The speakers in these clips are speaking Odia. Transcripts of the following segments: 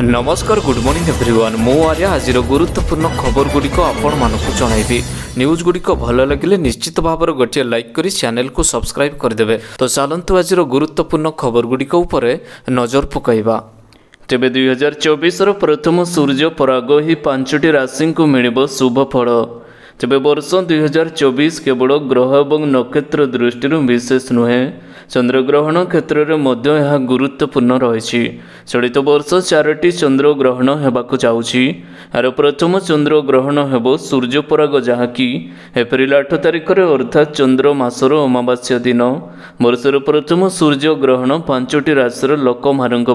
नमस्कार गुड मॉर्निंग एवरीवन मु आर्या आज गुरुत्वपूर्ण खबर गुड़िक आपण मानक जनइबी न्यूज गुड़िक भल लगे निश्चित भाव गोटे लाइक करी चैनल को सब्सक्राइब करदे। तो चलतु आज गुरुत्वपूर्ण खबर गुड़िक नजर पकईबा। तेबे 2024 प्रथम सूर्य पराग ही 5टी राशि को मिलिब शुभ फल। तेबे वर्ष 2024 केवल ग्रह और नक्षत्र दृष्टि विशेष नुहे चंद्रग्रहण क्षेत्र में मध्य यह गुरुत्वपूर्ण रही। चलित वर्ष 4टी चंद्रग्रहण होबाकु जाउछि। यार प्रथम चंद्रग्रहण हेबो सूर्यपराग जहाँकि एप्रिल 8 तारिख अर्थात चंद्र मासर अमावास्या दिन। वर्षर प्रथम सूर्यग्रहण 5टी राशि लोक मानक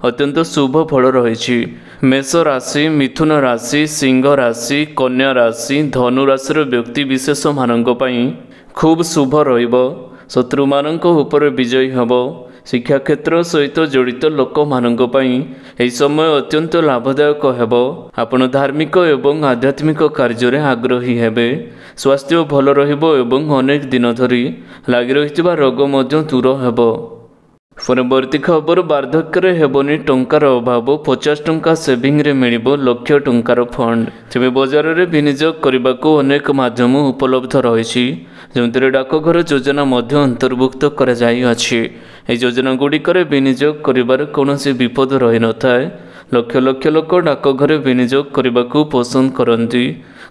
अत्यंत शुभ फल रही। मेष राशि, मिथुन राशि, सिंह राशि, कन्या राशि, धनु राशि व्यक्ति विशेष मानक खूब शुभ रहिबो। शत्रु मानक ऊपर विजयी हब। शिक्षा क्षेत्र सहित जड़ित लोक मानक यह समय अत्यंत लाभदायक हेब। आपण धार्मिक एवं आध्यात्मिक कार्य आग्रही हेबे। स्वास्थ्य भल रहिबो एवं अनेक दिन धरी लागि रहितबा रोग मध्य दूर हेब। परवर्ती खबर वार्धक्य हेबनी टंकार अभाव 50 टंका सेविंग रे मिलिबो लक्ष टंकार फंड। तेबे बजार रे विनियोग करने को अनेक माध्यम उपलब्ध रही जो डाकघर योजना मध्य अंतर्भुक्त कर योजना गुड़िक विनियोग कर कौन विपद रही न था। लक्ष लक्ष लोक डाकघर विनियोग करने को पसंद करती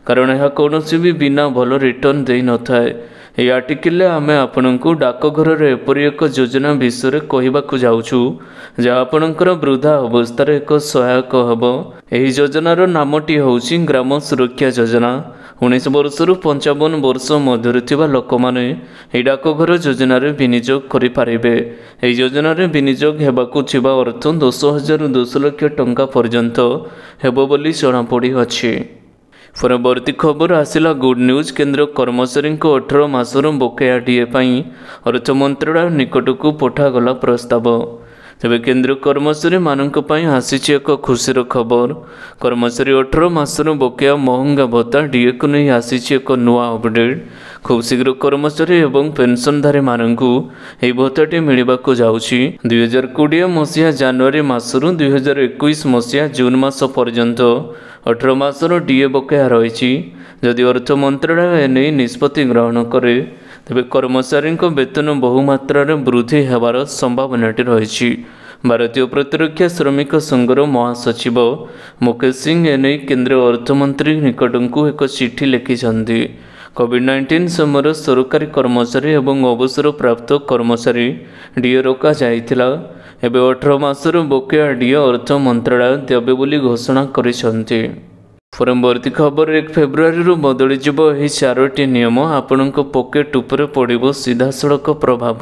कारण यह कौन भी बिना भल रिटर्न दे न था। यह आर्टिकल आम आपण को डाकघर एपरी एक योजना विषय कहवाक जाऊँ जहाँ आपणकर वृद्धा अवस्था एक सहायक हम। यह योजनार नामटी हूँ ग्राम सुरक्षा योजना। 19 वर्ष रु 55 वर्ष मध्य लोक मैंने डाकघर योजन विनियोग करें। यह योजन विनियोग होगाकू अर्थ 10,000 रु 10 लाख टंका पर्यंत हेबो बोली जनापड़ी अछि। परवर्ती खबर आसिला गुड न्यूज। केंद्र कर्मचारी 18 मासर बकेया डीए अर्थ मंत्रालय निकट को पठागला प्रस्ताव। तेबे केंद्र कर्मचारी मानक आसी एक खुशीर खबर। कर्मचारी 18 मासर बकेया महंगा भत्ता डीए को नहीं आसी एक नुआ अपडेट। खूब शीघ्र कर्मचारी एवं पेंशनधारी मानकू यह भत्ताटी मिलवाक जाउछि। 2020 मसीहा जनवरी मासरू 2021 मसीहा जून मास पर्यंत 18 मासर डीए बकेया रही। जदि अर्थ मंत्रालय एने निष्पत्ति ग्रहण करे तेबे कर्मचारी वेतन बहुमात्रा वृद्धि होबार संभावनाटी रही। भारतीय प्रतिरक्षा श्रमिक संघर महासचिव मुकेश सिंह एने केंद्र अर्थमंत्री निकट को एक चिठी लिखिछन्ति। कोविड-19 समय सरकारी कर्मचारी एवं अवसर प्राप्त कर्मचारी डीए रोका जाइथिला। एबे 18 मासर बकेया डीए अर्थ मंत्रालय देबे बोली घोषणा करिसन्ति। परवर्ती खबर 1 फेब्रुआरी रु बदली जिवो एही 4टी नियम आपणक पॉकेट उपरे पड़िबो सीधा सड़क प्रभाव।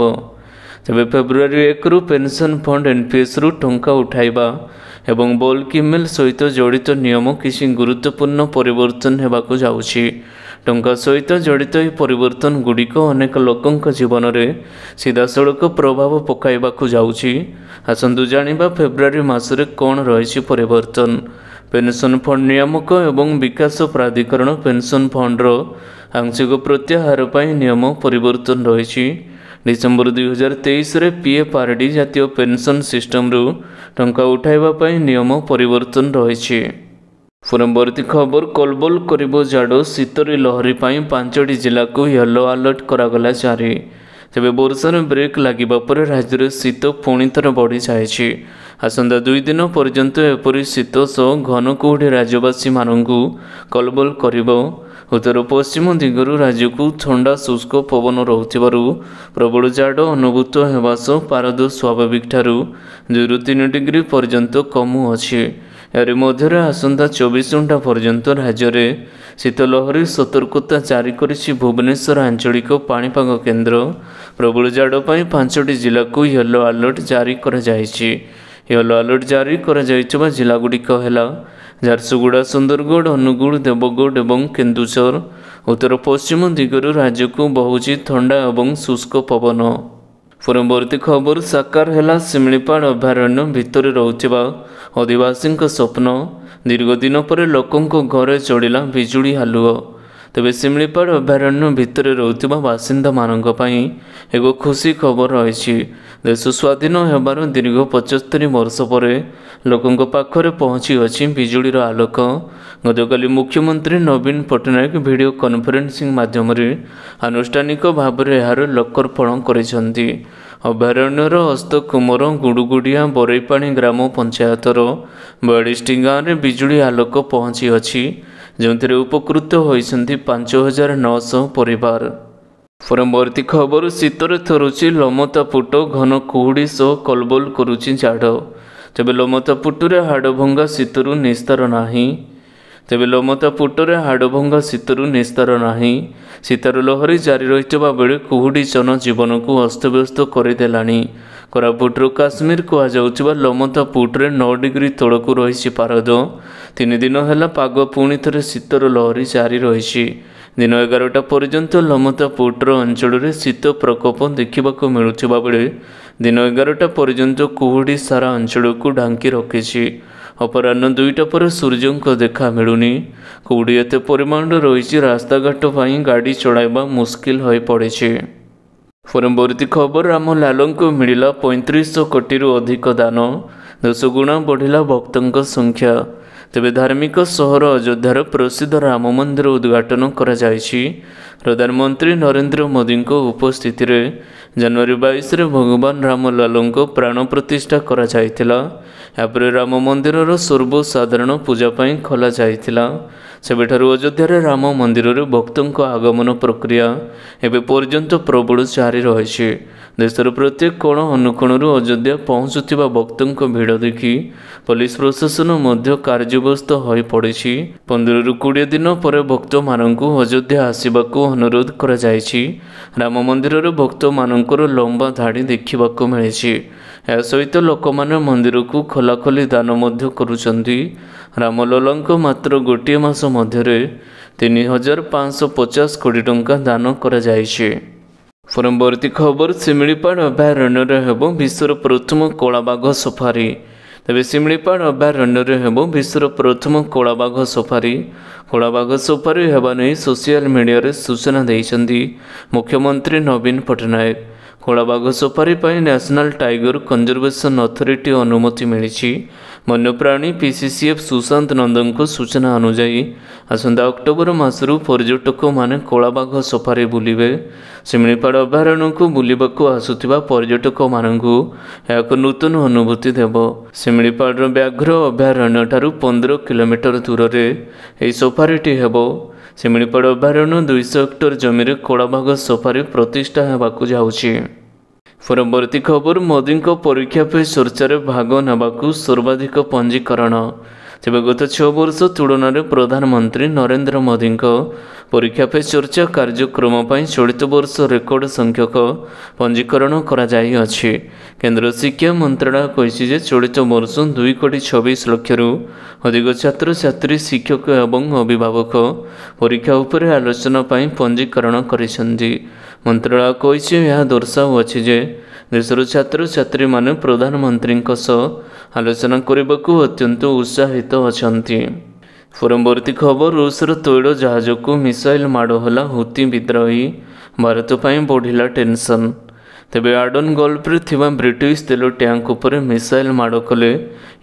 तेबे फेब्रुआरी 1 रु पेंशन फंड एनपीएस रु टंका उठाइबा एवं बल्क ईमेल सहित जड़ित नियम किसी गुरुत्वपूर्ण परिवर्तन हेबाकू जाउछि। टंका सहित जड़ित यह परिवर्तन गुड़िक अनेक लोकंक जीवन में सीधा सड़क प्रभाव पकाइबाकू जाउछि। आसंतु जानिबा फेब्रुआरी मासरे कौन रही परिवर्तन। पेंशन फंड नियामक एवं विकास प्राधिकरण पेंशन फंडर आंशिक प्रत्याहार पर नियम परिवर्तन रही। डिसेम्बर 2023 रे पीएफआरडी जातीय पेंशन सिस्टम रु टंका उठाइबा नियम परिवर्तन रही। परवर्ती खबर कलबल करिबो जाडो शीतरी लहरी 5टी जिला को येलो अलर्ट करागला जारी। तेबे वर्षार ब्रेक लगिबा पर राज्य में शीत पुणी थर बढ़ी जाइछि। आसंता 2 दिन पर्यंत एपरी शीत सह घन कुहुड़ी राज्यवासी मानकू कलबल करिबो। उत्तर पश्चिम दिगरु राज्य को ठंडा शुष्क पवन रहुथिबारु प्रबल जाड़ अनुभूत हेबा सह पारद स्वाभाविक ठारू 2 रु 3 डिग्री पर्यंत कमु अछि। यार मध्य आसंता 24 घंटा पर्यंत राज्य में शीतलहरी सतर्कता जारी करिछि भुवनेश्वर आंचलिक पाणीपाग केन्द्र। प्रबल जाड़ पर 5टी जिला को येलो अलर्ट जारी करा जाइछि। येलो अलर्ट जारी करा जाइछबा जिला गुड़िक हेला झारसुगुड़ा, सुंदरगढ़, अनुगुल, देवगढ़ एवं केन्दुझर। उत्तर पश्चिम दिगरु राज्य को बहुची ठंडा एवं शुष्क पवन। परवर्ती खबर साकार है शिमिलीपाल अभयारण्य भितर रोथिबा आदिवासी स्वप्न। दीर्घ दिन पर लोकों घरे चढ़िला बिजुली हालुओ। तेबे शिमिलीपाल अभयारण्य भितर रोथिबा बासिंदा मानक एक खुशी खबर रही। ଦେଶ ସ୍ୱାଧୀନ ହେବାର ଦୀର୍ଘ 75 ବର୍ଷ ପରେ ଲୋକଙ୍କ ପାଖରେ ପହଞ୍ଚିଅଛି ବିଜୁଳିର ଆଲୋକ। ଗତକାଲି ମୁଖ୍ୟମନ୍ତ୍ରୀ ନବୀନ ପଟ୍ଟନାୟକ ଭିଡ଼ିଓ କନଫରେନ୍ସିଂ ମାଧ୍ୟମରେ ଆନୁଷ୍ଠାନିକ ଭାବରେ ଏହାର ଲୋକାର୍ପଣ କରିଛନ୍ତି। ଅଭୟାରଣ୍ୟର ଅସ୍ତକୁମର ଗୁଡ଼ୁଗୁଡ଼ିଆ ବରେଇପାଣି ଗ୍ରାମ ପଞ୍ଚାୟତର 42ଟି ଗାଁରେ ବିଜୁଳି ଆଲୋକ ପହଞ୍ଚିଅଛି, ଯେଉଁଥିରେ ଉପକୃତ ହୋଇଛନ୍ତି 5900 ପରିବାର। ପରବର୍ତ୍ତୀ ଖବର, ଶୀତରେ ଥରୁଛି ଲମତାପୁଟ, ଘନ କୁହୁଡ଼ି ସହ କଲବଲ କରୁଛି ଝାଡ଼। ତେବେ ଲମତାପୁଟରେ ହାଡ଼ଭଙ୍ଗା ଶୀତରୁ ନିସ୍ତାର ନାହିଁ। ଶୀତର ଲହରୀ ଜାରି ରହିଥିବା ବେଳେ କୁହୁଡ଼ି ଜନଜୀବନକୁ ଅସ୍ତବ୍ୟସ୍ତ କରିଦେଲାଣି। କୋରାପୁଟରୁ କାଶ୍ମୀର କୁହାଯାଉଥିବା ଲମତାପୁଟରେ 9 ଡିଗ୍ରୀ ତଳକୁ ରହିଛି ପାରଦ। 3 ଦିନ ହେଲା ପାଗ ପୁଣି ଥରେ ଶୀତର ଲହରୀ ଜାରି ରହିଛି। ଦିନ 11ଟା ପର୍ଯ୍ୟନ୍ତ ଲମତାପୁଟର ଅଞ୍ଚଳରେ ଶୀତ ପ୍ରକୋପ ଦେଖିବାକୁ ମିଳୁଥିବା ବେଳେ ଦିନ 11ଟା ପର୍ଯ୍ୟନ୍ତ କୁହୁଡ଼ି ସାରା ଅଞ୍ଚଳକୁ ଢାଙ୍କି ରଖିଛି। ଅପରାହ୍ନ 2ଟା ପରେ ସୂର୍ଯ୍ୟଙ୍କ ଦେଖା ମିଳୁନି। କୁହୁଡ଼ି ଏତେ ପରିମାଣରେ ରହିଛି, ରାସ୍ତାଘାଟ ପାଇଁ ଗାଡ଼ି ଚଳାଇବା ମୁସ୍କିଲ ହୋଇପଡ଼ିଛି। ପରବର୍ତ୍ତୀ ଖବର, ରାମଲାଲଙ୍କୁ ମିଳିଲା 3500 କୋଟିରୁ ଅଧିକ ଦାନ, 10 ଗୁଣା ବଢ଼ିଲା ଭକ୍ତଙ୍କ ସଂଖ୍ୟା। ତେବେ ଧାର୍ମିକ ସହର ଅଯୋଧ୍ୟାର ପ୍ରସିଦ୍ଧ ରାମ ମନ୍ଦିର ଉଦ୍ଘାଟନ କରାଯାଇଛି। ପ୍ରଧାନମନ୍ତ୍ରୀ ନରେନ୍ଦ୍ର ମୋଦିଙ୍କ ଉପସ୍ଥିତିରେ ଜାନୁଆରୀ 22ରେ ଭଗବାନ ରାମଲାଲଙ୍କ ପ୍ରାଣ ପ୍ରତିଷ୍ଠା କରାଯାଇଥିଲା। ଏହାପରେ ରାମ ମନ୍ଦିରର ସର୍ବସାଧାରଣ ପୂଜା ପାଇଁ ଖୋଲାଯାଇଥିଲା। ସେବେଠାରୁ ଅଯୋଧ୍ୟାରେ ରାମ ମନ୍ଦିରରେ ଭକ୍ତଙ୍କ ଆଗମନ ପ୍ରକ୍ରିୟା ଏବେ ପର୍ଯ୍ୟନ୍ତ ପ୍ରବଳ ଜାରି ରହିଛି। ଦେଶର ପ୍ରତ୍ୟେକ କୋଣ ଅନୁକୋଣରୁ ଅଯୋଧ୍ୟା ପହଞ୍ଚୁଥିବା ଭକ୍ତଙ୍କ ଭିଡ଼ ଦେଖି ପୋଲିସ ପ୍ରଶାସନ ମଧ୍ୟ କାର୍ଯ୍ୟବ୍ୟସ୍ତ ହୋଇପଡ଼ିଛି। 15ରୁ 20 ଦିନ ପରେ ଭକ୍ତମାନଙ୍କୁ ଅଯୋଧ୍ୟା ଆସିବାକୁ ଅନୁରୋଧ କରାଯାଇଛି। ରାମ ମନ୍ଦିରରେ ଭକ୍ତମାନଙ୍କର ଲମ୍ବା ଧାଡ଼ି ଦେଖିବାକୁ ମିଳିଛି। ଏହା ସହିତ ଲୋକମାନେ ମନ୍ଦିରକୁ ଖୋଲାଖୋଲି ଦାନ ମଧ୍ୟ କରୁଛନ୍ତି। ରାମଲଲାଙ୍କ ମାତ୍ର ଗୋଟିଏ ମାସ ମଧ୍ୟରେ 3550 କୋଟି ଟଙ୍କା ଦାନ କରାଯାଇଛି। ପରବର୍ତ୍ତୀ ଖବର, ଶିମିଳିପାଳ ଅଭୟାରଣ୍ୟରେ ହେବ ବିଶ୍ୱର ପ୍ରଥମ କଳାବାଘ ସଫାରି। ତେବେ ଶିମିଳିପାଳ ଅଭୟାରଣ୍ୟରେ ହେବ ବିଶ୍ୱର ପ୍ରଥମ କଳାବାଘ ସଫାରି। କଳାବାଘ ସଫାରି ହେବା ନେଇ ସୋସିଆଲ ମିଡ଼ିଆରେ ସୂଚନା ଦେଇଛନ୍ତି ମୁଖ୍ୟମନ୍ତ୍ରୀ ନବୀନ ପଟ୍ଟନାୟକ। କଳାବାଘ ସଫାରି ପାଇଁ ନ୍ୟାସନାଲ ଟାଇଗର କନଜରଭେସନ ଅଥରିଟି ଅନୁମତି ମିଳିଛି। ବନ୍ୟପ୍ରାଣୀ PCCF ସୁଶାନ୍ତ ନନ୍ଦଙ୍କ ସୂଚନା ଅନୁଯାୟୀ ଆସନ୍ତା ଅକ୍ଟୋବର ମାସରୁ ପର୍ଯ୍ୟଟକମାନେ କଳାବାଘ ସଫାରି ବୁଲିବେ। ଶିମିଳିପାଳ ଅଭୟାରଣ୍ୟକୁ ବୁଲିବାକୁ ଆସୁଥିବା ପର୍ଯ୍ୟଟକମାନଙ୍କୁ ଏହା ଏକ ନୂତନ ଅନୁଭୂତି ଦେବ। ଶିମିଳିପାଳର ବ୍ୟାଘ୍ର ଅଭୟାରଣ୍ୟଠାରୁ 15 କିଲୋମିଟର ଦୂରରେ ଏହି ସଫାରିଟି ହେବ। ଶିମିଳିପାଳ ଅଭୟାରଣ୍ୟ 200 ହେକ୍ଟର ଜମିରେ କଳାବାଘ ସଫାରି ପ୍ରତିଷ୍ଠା ହେବାକୁ ଯାଉଛି। ପରବର୍ତ୍ତୀ ଖବର, ମୋଦିଙ୍କ ପରୀକ୍ଷା ପେ ଚର୍ଚ୍ଚାରେ ଭାଗ ନେବାକୁ ସର୍ବାଧିକ ପଞ୍ଜୀକରଣ। ତେବେ ଗତ 6 ବର୍ଷ ତୁଳନାରେ ପ୍ରଧାନମନ୍ତ୍ରୀ ନରେନ୍ଦ୍ର ମୋଦିଙ୍କ ପରୀକ୍ଷା ପେ ଚର୍ଚ୍ଚା କାର୍ଯ୍ୟକ୍ରମ ପାଇଁ ଚଳିତ ବର୍ଷ ରେକର୍ଡ ସଂଖ୍ୟକ ପଞ୍ଜୀକରଣ କରାଯାଇଅଛି। କେନ୍ଦ୍ର ଶିକ୍ଷା ମନ୍ତ୍ରଣାଳୟ କହିଛି ଯେ ଚଳିତ ବର୍ଷ 2,26,00,000ରୁ ଅଧିକ ଛାତ୍ରଛାତ୍ରୀ, ଶିକ୍ଷକ ଏବଂ ଅଭିଭାବକ ପରୀକ୍ଷା ଉପରେ ଆଲୋଚନା ପାଇଁ ପଞ୍ଜୀକରଣ କରିଛନ୍ତି। ମନ୍ତ୍ରଣାଳୟ କହିଛି ଏହା ଦର୍ଶାଉଅଛି ଯେ ଦେଶର ଛାତ୍ରଛାତ୍ରୀମାନେ ପ୍ରଧାନମନ୍ତ୍ରୀଙ୍କ ସହ ଆଲୋଚନା କରିବାକୁ ଅତ୍ୟନ୍ତ ଉତ୍ସାହିତ ଅଛନ୍ତି। ପରବର୍ତ୍ତୀ ଖବର, ରୁଷର ତୈଳ ଜାହାଜକୁ ମିସାଇଲ ମାଡ଼ ହେଲା ହୁତି ବିଦ୍ରୋହୀ, ଭାରତ ପାଇଁ ବଢ଼ିଲା ଟେନସନ୍। ତେବେ ଆଡନ୍ ଗଲ୍ଫରେ ଥିବା ବ୍ରିଟିଶ ତେଲ ଟ୍ୟାଙ୍କ ଉପରେ ମିସାଇଲ ମାଡ଼ କଲେ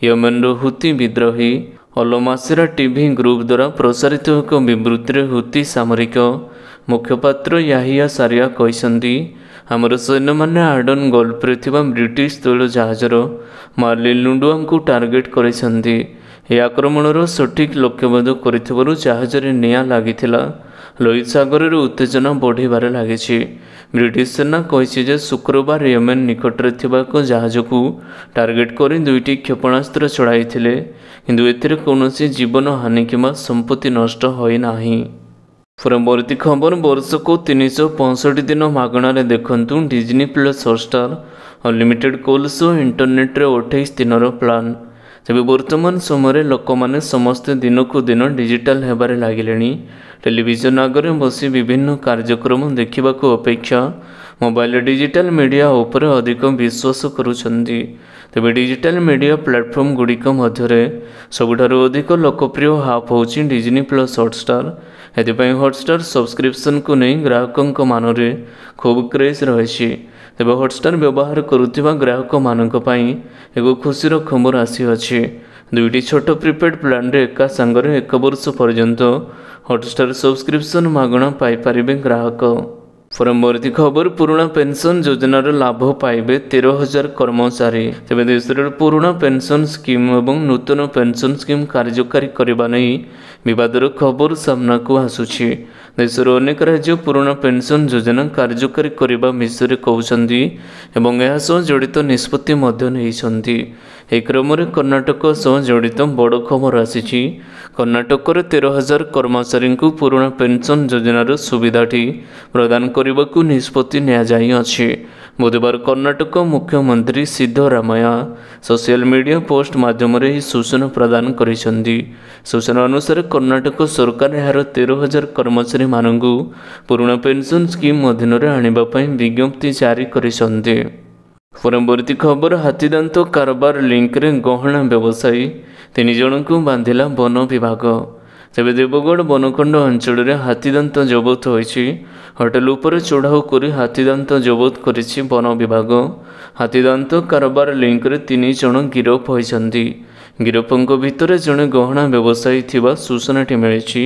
ୟେମେନର ହୁତି ବିଦ୍ରୋହୀ। ଅଲ ମାସିରା ଟିଭି ଗ୍ରୁପ ଦ୍ୱାରା ପ୍ରସାରିତ ଏକ ବିବୃତ୍ତିରେ ହୁତି ସାମରିକ ମୁଖପାତ୍ର ୟାହିୟା ସାରିଆ କହିଛନ୍ତି, ଆମର ସୈନ୍ୟମାନେ ଆଡନ୍ ଗଲ୍ଫରେ ଥିବା ବ୍ରିଟିଶ ତୈଳ ଜାହାଜର ମାର୍ଲିନ୍ ଲୁଣ୍ଡୁଆଙ୍କୁ ଟାର୍ଗେଟ କରିଛନ୍ତି। ଏହି ଆକ୍ରମଣର ସଠିକ୍ ଲକ୍ଷ୍ୟଭେଦ କରିଥିବାରୁ ଜାହାଜରେ ନିଆଁ ଲାଗିଥିଲା। ଲୋହିତ ସାଗରରେ ଉତ୍ତେଜନା ବଢ଼ିବାରେ ଲାଗିଛି। ବ୍ରିଟିଶ ସେନା କହିଛି ଯେ ଶୁକ୍ରବାର ୟେମେନ ନିକଟରେ ଥିବା ଏକ ଜାହାଜକୁ ଟାର୍ଗେଟ କରି 2ଟି କ୍ଷେପଣାସ୍ତ୍ର ଚଳାଇଥିଲେ, କିନ୍ତୁ ଏଥିରେ କୌଣସି ଜୀବନ ହାନି କିମ୍ବା ସମ୍ପତ୍ତି ନଷ୍ଟ ହୋଇନାହିଁ। ପରବର୍ତ୍ତୀ ଖବର, ବର୍ଷକୁ 365 ଦିନ ମାଗଣାରେ ଦେଖନ୍ତୁ Disney plus Hotstar, unlimited call ସହ ଇଣ୍ଟରନେଟ୍ରେ 28 ଦିନର ପ୍ଲାନ୍। ତେବେ ବର୍ତ୍ତମାନ ସମୟରେ ଲୋକମାନେ ସମସ୍ତେ ଦିନକୁ ଦିନ ଡିଜିଟାଲ ହେବାରେ ଲାଗିଲେଣି। ଟେଲିଭିଜନ ଆଗରେ ବସି ବିଭିନ୍ନ କାର୍ଯ୍ୟକ୍ରମ ଦେଖିବାକୁ ଅପେକ୍ଷା ମୋବାଇଲ ଡିଜିଟାଲ ମିଡ଼ିଆ ଉପରେ ଅଧିକ ବିଶ୍ୱାସ କରୁଛନ୍ତି। ତେବେ ଡିଜିଟାଲ ମିଡ଼ିଆ ପ୍ଲାଟଫର୍ମ ଗୁଡ଼ିକ ମଧ୍ୟରେ ସବୁଠାରୁ ଅଧିକ ଲୋକପ୍ରିୟ ଆପ୍ ହେଉଛି ଡିଜ୍ନି ପ୍ଲସ୍ ହଟଷ୍ଟାର। ଏଥିପାଇଁ ହଟଷ୍ଟାର ସବସ୍କ୍ରିପସନକୁ ନେଇ ଗ୍ରାହକଙ୍କ ମନରେ ଖୁବ୍ କ୍ରେଜ୍ ରହିଛି। ତେବେ ହଟଷ୍ଟାର ବ୍ୟବହାର କରୁଥିବା ଗ୍ରାହକମାନଙ୍କ ପାଇଁ ଏକ ଖୁସିର ଖବର ଆସିଅଛି। ଦୁଇଟି ଛୋଟ ପ୍ରିପେଡ୍ ପ୍ଲାନ୍ରେ ଏକା ସାଙ୍ଗରେ 1 ବର୍ଷ ପର୍ଯ୍ୟନ୍ତ ହଟଷ୍ଟାର ସବସ୍କ୍ରିପସନ୍ ମାଗଣା ପାଇପାରିବେ ଗ୍ରାହକ। ପରବର୍ତ୍ତୀ ଖବର, ପୁରୁଣା ପେନ୍ସନ୍ ଯୋଜନାର ଲାଭ ପାଇବେ 13,000 କର୍ମଚାରୀ। ତେବେ ଦେଶରେ ପୁରୁଣା ପେନ୍ସନ୍ ସ୍କିମ୍ ଏବଂ ନୂତନ ପେନ୍ସନ୍ ସ୍କିମ୍ କାର୍ଯ୍ୟକାରୀ କରିବା ନେଇ ବିବାଦର ଖବର ସାମ୍ନାକୁ ଆସୁଛି। ଦେଶର ଅନେକ ରାଜ୍ୟ ପୁରୁଣା ପେନ୍ସନ୍ ଯୋଜନା କାର୍ଯ୍ୟକାରୀ କରିବା ବିଷୟରେ କହୁଛନ୍ତି ଏବଂ ଏହା ସହ ଜଡ଼ିତ ନିଷ୍ପତ୍ତି ମଧ୍ୟ ନେଇଛନ୍ତି। ଏହି କ୍ରମରେ କର୍ଣ୍ଣାଟକ ସହ ଜଡ଼ିତ ବଡ଼ ଖବର ଆସିଛି। କର୍ଣ୍ଣାଟକରେ 13,000 କର୍ମଚାରୀଙ୍କୁ ପୁରୁଣା ପେନ୍ସନ୍ ଯୋଜନାର ସୁବିଧାଟି ପ୍ରଦାନ କରିବାକୁ ନିଷ୍ପତ୍ତି ନିଆଯାଇଅଛି। ବୁଧବାର କର୍ଣ୍ଣାଟକ ମୁଖ୍ୟମନ୍ତ୍ରୀ ସିଦ୍ଧରାମୟା ସୋସିଆଲ ମିଡ଼ିଆ ପୋଷ୍ଟ ମାଧ୍ୟମରେ ଏହି ସୂଚନା ପ୍ରଦାନ କରିଛନ୍ତି। ସୂଚନା ଅନୁସାରେ କର୍ଣ୍ଣାଟକ ସରକାର ଏହାର 13,000 କର୍ମଚାରୀମାନଙ୍କୁ ପୁରୁଣା ପେନ୍ସନ୍ ସ୍କିମ୍ ଅଧୀନରେ ଆଣିବା ପାଇଁ ବିଜ୍ଞପ୍ତି ଜାରି କରିଛନ୍ତି। ପରବର୍ତ୍ତୀ ଖବର, ହାତୀଦାନ୍ତ କାରବାର ଲିଙ୍କରେ ଗହଣା ବ୍ୟବସାୟୀ 3 ଜଣଙ୍କୁ ବାନ୍ଧିଲା ବନ ବିଭାଗ। ତେବେ ଦେବଗଡ଼ ବନଖଣ୍ଡ ଅଞ୍ଚଳରେ ହାତୀଦାନ୍ତ ଜବତ ହୋଇଛି। ହୋଟେଲ ଉପରେ ଚଢ଼ାଉ କରି ହାତୀଦାନ୍ତ ଜବତ କରିଛି ବନ ବିଭାଗ। ହାତୀଦାନ୍ତ କାରବାର ଲିଙ୍କରେ 3 ଜଣ ଗିରଫ ହୋଇଛନ୍ତି। ଗିରଫଙ୍କ ଭିତରେ ଜଣେ ଗହଣା ବ୍ୟବସାୟୀ ଥିବା ସୂଚନାଟି ମିଳିଛି।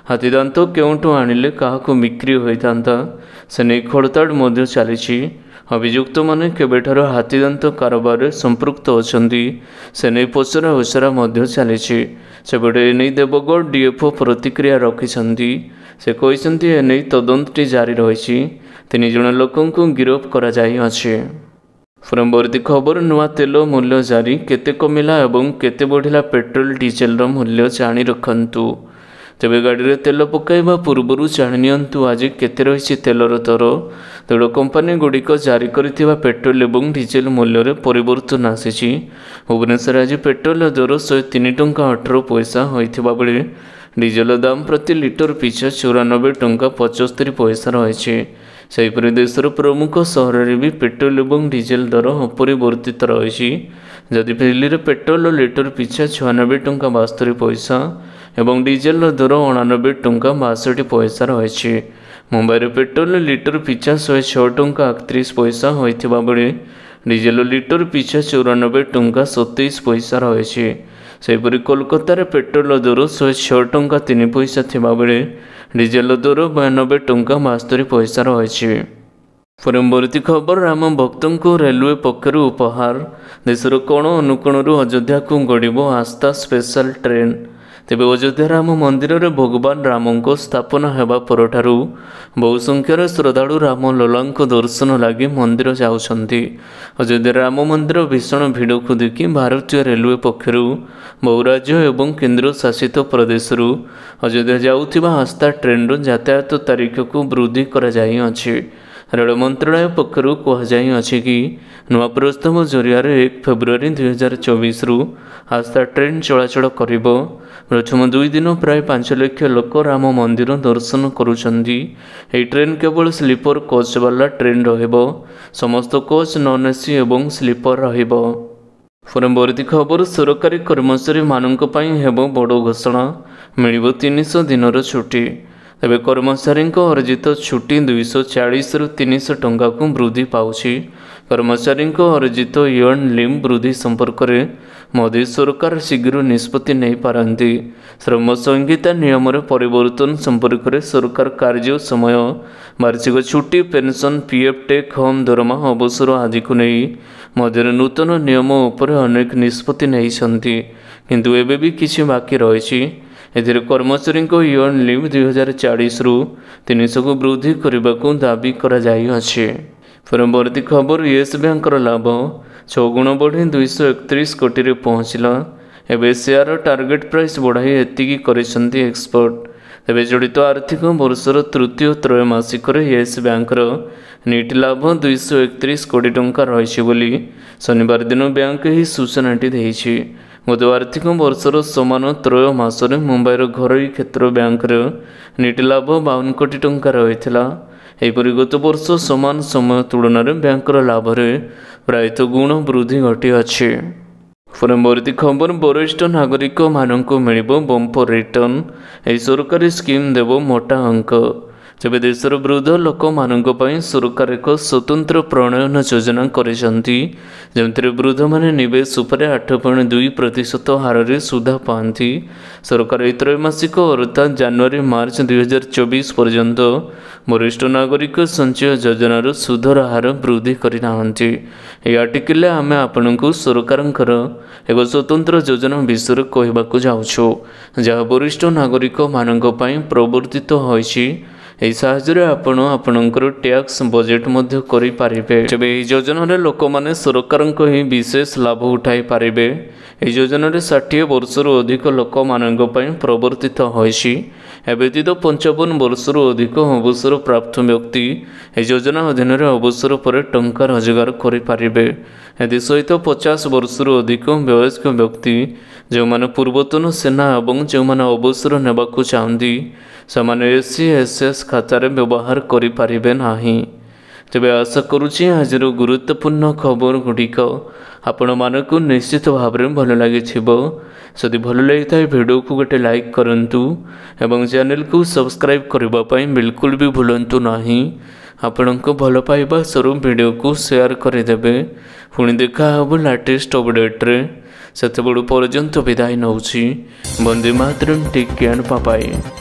ହାତୀଦାନ୍ତ କେଉଁଠୁ ଆଣିଲେ, କାହାକୁ ବିକ୍ରି ହୋଇଥାନ୍ତା, ସେ ନେଇ ଖୋଳତାଡ଼ ମଧ୍ୟ ଚାଲିଛି। ଅଭିଯୁକ୍ତମାନେ କେବେଠାରୁ ହାତୀଦାନ୍ତ କାରବାରରେ ସମ୍ପୃକ୍ତ ଅଛନ୍ତି, ସେ ନେଇ ପଚରା ଉଚରା ମଧ୍ୟ ଚାଲିଛି। ସେପଟେ ଏନେଇ ଦେବଗଡ଼ ଡିଏଫ୍ଓ ପ୍ରତିକ୍ରିୟା ରଖିଛନ୍ତି। ସେ କହିଛନ୍ତି ଏନେଇ ତଦନ୍ତଟି ଜାରି ରହିଛି। 3 ଜଣ ଲୋକଙ୍କୁ ଗିରଫ କରାଯାଇଅଛି। ପରବର୍ତ୍ତୀ ଖବର, ନୂଆ ତେଲ ମୂଲ୍ୟ ଜାରି, କେତେ କମିଲା ଏବଂ କେତେ ବଢ଼ିଲା ପେଟ୍ରୋଲ ଡିଜେଲର ମୂଲ୍ୟ ଜାଣି ରଖନ୍ତୁ। ତେବେ ଗାଡ଼ିରେ ତେଲ ପକାଇବା ପୂର୍ବରୁ ଜାଣି ନିଅନ୍ତୁ ଆଜି କେତେ ରହିଛି ତେଲର ଦର। ତେଳ କମ୍ପାନୀଗୁଡ଼ିକ ଜାରି କରିଥିବା ପେଟ୍ରୋଲ ଏବଂ ଡିଜେଲ ମୂଲ୍ୟରେ ପରିବର୍ତ୍ତନ ଆସିଛି। ଭୁବନେଶ୍ୱରରେ ଆଜି ପେଟ୍ରୋଲ ଦର 103 ଟଙ୍କା 18 ପଇସା ହୋଇଥିବା ବେଳେ ଡିଜେଲ ଦାମ ପ୍ରତି ଲିଟର ପିଛା 94 ଟଙ୍କା 75 ପଇସା ରହିଛି। ସେହିପରି ଦେଶର ପ୍ରମୁଖ ସହରରେ ବି ପେଟ୍ରୋଲ ଏବଂ ଡିଜେଲ ଦର ଅପରିବର୍ତ୍ତିତ ରହିଛି। ଯଦି ଦିଲ୍ଲୀରେ ପେଟ୍ରୋଲ ଲିଟର ପିଛା 96 ଟଙ୍କା 72 ପଇସା ଏବଂ ଡିଜେଲର ଦର 89 ଟଙ୍କା 62 ପଇସା ରହିଛି। ମୁମ୍ବାଇରେ ପେଟ୍ରୋଲ ଲିଟର ପିଛା 106 ଟଙ୍କା 31 ପଇସା ହୋଇଥିବା ବେଳେ ଡିଜେଲ ଲିଟର ପିଛା 94 ଟଙ୍କା 27 ପଇସା ରହିଛି। ସେହିପରି କୋଲକାତାରେ ପେଟ୍ରୋଲ ଦର 106 ଟଙ୍କା 3 ପଇସା ଥିବାବେଳେ ଡିଜେଲ ଦର 92 ଟଙ୍କା 72 ପଇସା ରହିଛି। ପରବର୍ତ୍ତୀ ଖବର, ରାମ ଭକ୍ତଙ୍କୁ ରେଲୱେ ପକ୍ଷରୁ ଉପହାର। ଦେଶର କୋଣ ଅନୁକୋଣରୁ ଅଯୋଧ୍ୟାକୁ ଗଡ଼ିବ ଆସ୍ଥା ସ୍ପେଶାଲ ଟ୍ରେନ୍। ତେବେ ଅଯୋଧ୍ୟା ରାମ ମନ୍ଦିରରେ ଭଗବାନ ରାମଙ୍କ ସ୍ଥାପନା ହେବା ପରଠାରୁ ବହୁ ସଂଖ୍ୟାରେ ଶ୍ରଦ୍ଧାଳୁ ରାମଲଲାଙ୍କ ଦର୍ଶନ ଲାଗି ମନ୍ଦିର ଯାଉଛନ୍ତି। ଅଯୋଧ୍ୟା ରାମ ମନ୍ଦିର ଭୀଷଣ ଭିଡ଼କୁ ଦେଖି ଭାରତୀୟ ରେଲୱେ ପକ୍ଷରୁ ବହୁ ରାଜ୍ୟ ଏବଂ କେନ୍ଦ୍ର ଶାସିତ ପ୍ରଦେଶରୁ ଅଯୋଧ୍ୟା ଯାଉଥିବା ଆସ୍ଥା ଟ୍ରେନ୍ର ଯାତାୟାତ ତାରିଖକୁ ବୃଦ୍ଧି କରାଯାଇଅଛି। ରେଳ ମନ୍ତ୍ରଣାଳୟ ପକ୍ଷରୁ କୁହାଯାଇଅଛି କି ନୂଆ ପ୍ରସ୍ତାବ ଜରିଆରେ 1 ଫେବୃଆରୀ 2024ରୁ ଆସ୍ଥା ଟ୍ରେନ୍ ଚଳାଚଳ କରିବ। ପ୍ରଥମ 2 ଦିନ ପ୍ରାୟ 5 ଲକ୍ଷ ଲୋକ ରାମ ମନ୍ଦିର ଦର୍ଶନ କରୁଛନ୍ତି। ଏହି ଟ୍ରେନ୍ କେବଳ ସ୍ଲିପର କୋଚ୍ ବାଲା ଟ୍ରେନ୍ ରହିବ। ସମସ୍ତ କୋଚ୍ ନନ୍ ଏସି ଏବଂ ସ୍ଲିପର ରହିବ। ପରବର୍ତ୍ତୀ ଖବର, ସରକାରୀ କର୍ମଚାରୀମାନଙ୍କ ପାଇଁ ହେବ ବଡ଼ ଘୋଷଣା, ମିଳିବ 300 ଦିନର ଛୁଟି। ତେବେ କର୍ମଚାରୀଙ୍କ ଅର୍ଜିତ ଛୁଟି 240ରୁ 300 ଟଙ୍କାକୁ ବୃଦ୍ଧି ପାଉଛି। କର୍ମଚାରୀଙ୍କ ଅର୍ଜିତ ଇୟର୍ନ ଲିଭ୍ ବୃଦ୍ଧି ସମ୍ପର୍କରେ ମୋଦି ସରକାର ଶୀଘ୍ର ନିଷ୍ପତ୍ତି ନେଇପାରନ୍ତି। ଶ୍ରମ ସଂହିତା ନିୟମରେ ପରିବର୍ତ୍ତନ ସମ୍ପର୍କରେ ସରକାର କାର୍ଯ୍ୟ ସମୟ, ବାର୍ଷିକ ଛୁଟି, ପେନ୍ସନ୍, ପିଏଫ୍, ଟେକ୍ ହୋମ୍, ଦରମା, ଅବସର ଆଦିକୁ ନେଇ ମଧ୍ୟରେ ନୂତନ ନିୟମ ଉପରେ ଅନେକ ନିଷ୍ପତ୍ତି ନେଇଛନ୍ତି। କିନ୍ତୁ ଏବେ ବି କିଛି ବାକି ରହିଛି। ଏଥିରେ କର୍ମଚାରୀଙ୍କ ଇୟର୍ନ ଲିଭ୍ 2040ରୁ 300କୁ ବୃଦ୍ଧି କରିବାକୁ ଦାବି କରାଯାଇଅଛି। ପରବର୍ତ୍ତୀ ଖବର, ୟେସ୍ ବ୍ୟାଙ୍କର ଲାଭ 6 ଗୁଣ ବଢ଼ି 231 କୋଟିରେ ପହଞ୍ଚିଲା। ଏବେ ସେୟାର ଟାର୍ଗେଟ୍ ପ୍ରାଇସ୍ ବଢ଼ାଇ ଏତିକି କରିଛନ୍ତି ଏକ୍ସପର୍ଟ। ତେବେ ଚଳିତ ଆର୍ଥିକ ବର୍ଷର ତୃତୀୟ ତ୍ରୟମାସିକରେ ୟେସ୍ ବ୍ୟାଙ୍କର ନିଟ୍ ଲାଭ 231 କୋଟି ଟଙ୍କା ରହିଛି ବୋଲି ଶନିବାର ଦିନ ବ୍ୟାଙ୍କ ଏହି ସୂଚନାଟି ଦେଇଛି। ଗତ ଆର୍ଥିକ ବର୍ଷର ସମାନ ତ୍ରୟ ମାସରେ ମୁମ୍ବାଇର ଘରୋଇ କ୍ଷେତ୍ର ବ୍ୟାଙ୍କର ନିଟ୍ ଲାଭ 52 କୋଟି ଟଙ୍କା ରହିଥିଲା। ଏହିପରି ଗତ ବର୍ଷ ସମାନ ସମୟ ତୁଳନାରେ ବ୍ୟାଙ୍କର ଲାଭରେ ପ୍ରାୟତଃ ଗୁଣ ବୃଦ୍ଧି ଘଟିଅଛି। ପରବର୍ତ୍ତୀ ଖବର, ବରିଷ୍ଠ ନାଗରିକମାନଙ୍କୁ ମିଳିବ ବମ୍ପର ରିଟର୍ଣ୍ଣ। ଏହି ସରକାରୀ ସ୍କିମ୍ ଦେବ ମୋଟା ଅଙ୍କ। तेबे देशर वृद्ध लोक मानक सरकार एक स्वतंत्र प्रणयन योजना करिसेंती जेमथिरे वृद्ध माने निवेश उपरे 8.2% हार रे सुधा पाती। सरकार ए त्रैमासिक अर्थात जनवरी मार्च 2024 पर्यंत वरिष्ठ नागरिक संचय योजनार सुधर हार वृद्धि करना। ये आर्टिकल आमे आपनकु सरकारंकर एक स्वतंत्र योजना विषय कहबाकू जाउछु जहाँ वरिष्ठ नागरिक मानक पई प्रवर्तित होइछि। यही साहाय्य आपण आपणकर टैक्स बजेट मध्य करि पारिबे। तेबे एही योजना लोक माने सरकार ही विशेष लाभ उठाई पारिबे। एही योजना 60 वर्षर अधिक लोक मानक पई प्रवर्तित होइछि। एव्यतीत 55 वर्षर अधिक अवसर प्राप्त व्यक्ति एही योजना अधीन अवसर पर टंका रोजगार करि पारिबे। एदि सहित 50 वर्षर अधिक वयस्क व्यक्ति जो माने पूर्वतन सेना और जो माने अवसर नेबाकू चाहती से SC/SS खातार व्यवहार करि पारिबे नाही। तेबे आशा करुछि आजिर गुरुत्वपूर्ण खबर गुड़िक आपण मानकु निश्चित भाव में भल लगी। जदि भल लगी भिडियो को गोटे लाइक करंतु एवं चैनल को सब्सक्राइब करबा पई बिल्कुल भी भूलंतु नाही। आपणको भल पाइबा स्वरूप वीडियो को शेयर करदेवे। पुणी देखा हब लेटेस्ट अपडेट्रे से पर्यंत विदाय नौछि। Vande Mataram. Take care. Bye bye.